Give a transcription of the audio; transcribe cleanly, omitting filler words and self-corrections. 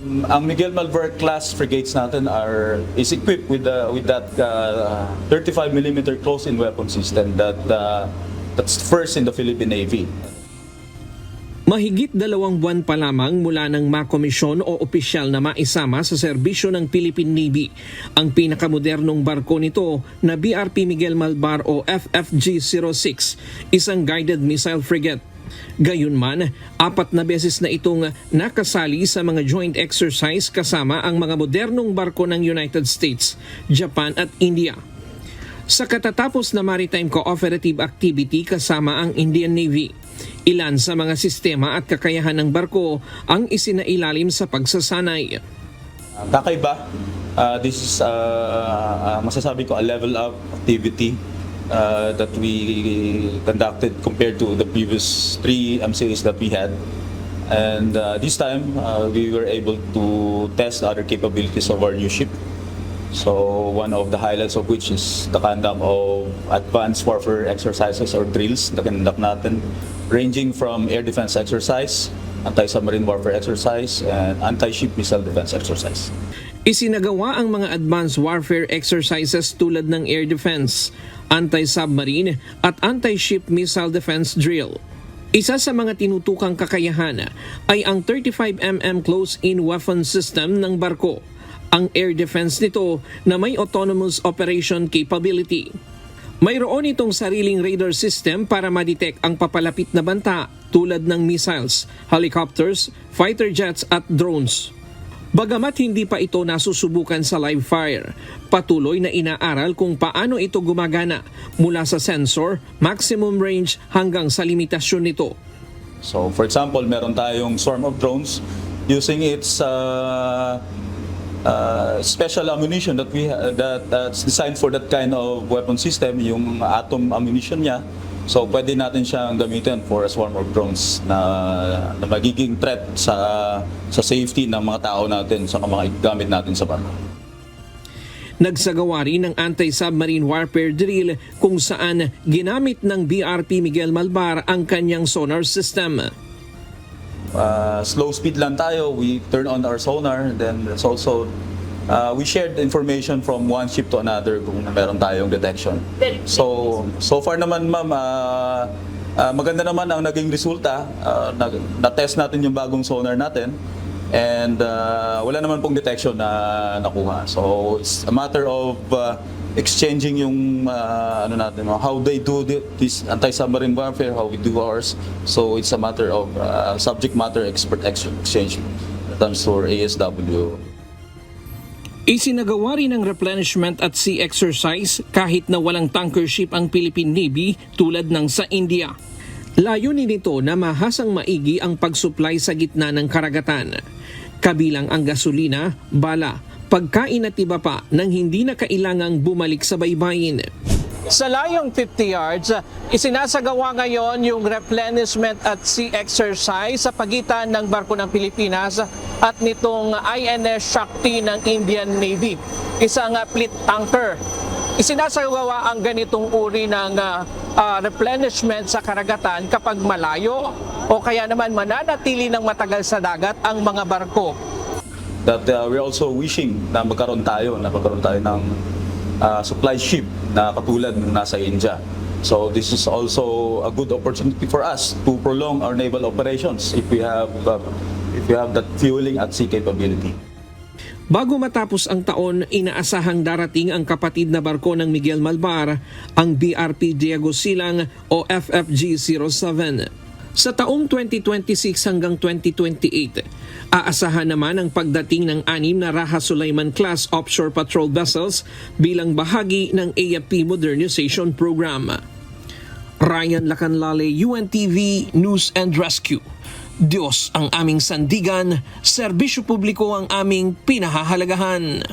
Ang Miguel Malvar class frigates natin is equipped with that 35 millimeter close-in weapon system that's first in the Philippine Navy. Mahigit 2 buwan pa lamang mula nang makomisyon o opisyal na maisama sa serbisyo ng Philippine Navy ang pinakamodernong barko nito na BRP Miguel Malvar o FFG-06, isang guided missile frigate. Gayunman, 4 na beses na itong nakasali sa mga joint exercise kasama ang mga modernong barko ng United States, Japan at India. Sa katatapos na maritime cooperative activity kasama ang Indian Navy, ilan sa mga sistema at kakayahan ng barko ang isinailalim sa pagsasanay. Kakaiba, this is masasabi ko a level up activity that we conducted compared to the previous 3 MCAs that we had. And this time, we were able to test other capabilities of our new ship. So one of the highlights of which is the conduct of advanced warfare exercises or drills na conduct natin, ranging from air defense exercise, anti-submarine warfare exercise, and anti-ship missile defense exercise. Isinagawa ang mga advanced warfare exercises tulad ng air defense, anti-submarine at anti-ship missile defense drill. Isa sa mga tinutukang kakayahan ay ang 35mm close-in weapon system ng barko, ang air defense nito na may autonomous operation capability. Mayroon itong sariling radar system para ma-detect ang papalapit na banta tulad ng missiles, helicopters, fighter jets at drones. Bagamat hindi pa ito nasusubukan sa live fire, patuloy na inaaral kung paano ito gumagana mula sa sensor, maximum range hanggang sa limitasyon nito. So for example, meron tayong swarm of drones using its special ammunition that's designed for that kind of weapon system, yung atom ammunition niya. So pwede natin siyang gamitin for a swarm of drones na magiging threat sa safety ng mga tao natin, sa mga gamit natin sa barko. Nagsagawa rin ng anti-submarine warfare drill kung saan ginamit ng BRP Miguel Malvar ang kanyang sonar system. Slow speed lang tayo, we turn on our sonar, then it's also we shared information from one ship to another kung meron tayong detection. So far naman ma'am, maganda naman ang naging resulta. Na-test natin yung bagong sonar natin and wala naman pong detection na nakuha. So it's a matter of exchanging yung how they do this anti-submarine warfare, how we do ours. So it's a matter of subject matter expert exchange in terms for ASW. Isinagawa rin ang replenishment at sea exercise kahit na walang tanker ship ang Philippine Navy tulad ng sa India. Layunin nito na mahasang maigi ang pagsupply sa gitna ng karagatan. Kabilang ang gasolina, bala, pagkain at iba pa nang hindi na kailangang bumalik sa baybayin. Sa layong 50 yards, isinasagawa ngayon yung replenishment at sea exercise sa pagitan ng barko ng Pilipinas at nitong INS Shakti ng Indian Navy, isang fleet tanker. Isinasagawa ang ganitong uri ng replenishment sa karagatan kapag malayo o kaya naman mananatili ng matagal sa dagat ang mga barko. That we're also wishing na magkaroon tayo ng supply ship na katulad ng nasa India. So this is also a good opportunity for us to prolong our naval operations if we have that fueling at sea capability. Bago matapos ang taon, inaasahang darating ang kapatid na barko ng Miguel Malvar, ang BRP Diego Silang o FFG-07. Sa taong 2026 hanggang 2028, aasahan naman ang pagdating ng 6 na Raha Sulaiman class offshore patrol vessels bilang bahagi ng AFP Modernization Program. Ryan Lacanlale, UNTV News and Rescue. Diyos ang aming sandigan, serbisyo publiko ang aming pinahahalagahan.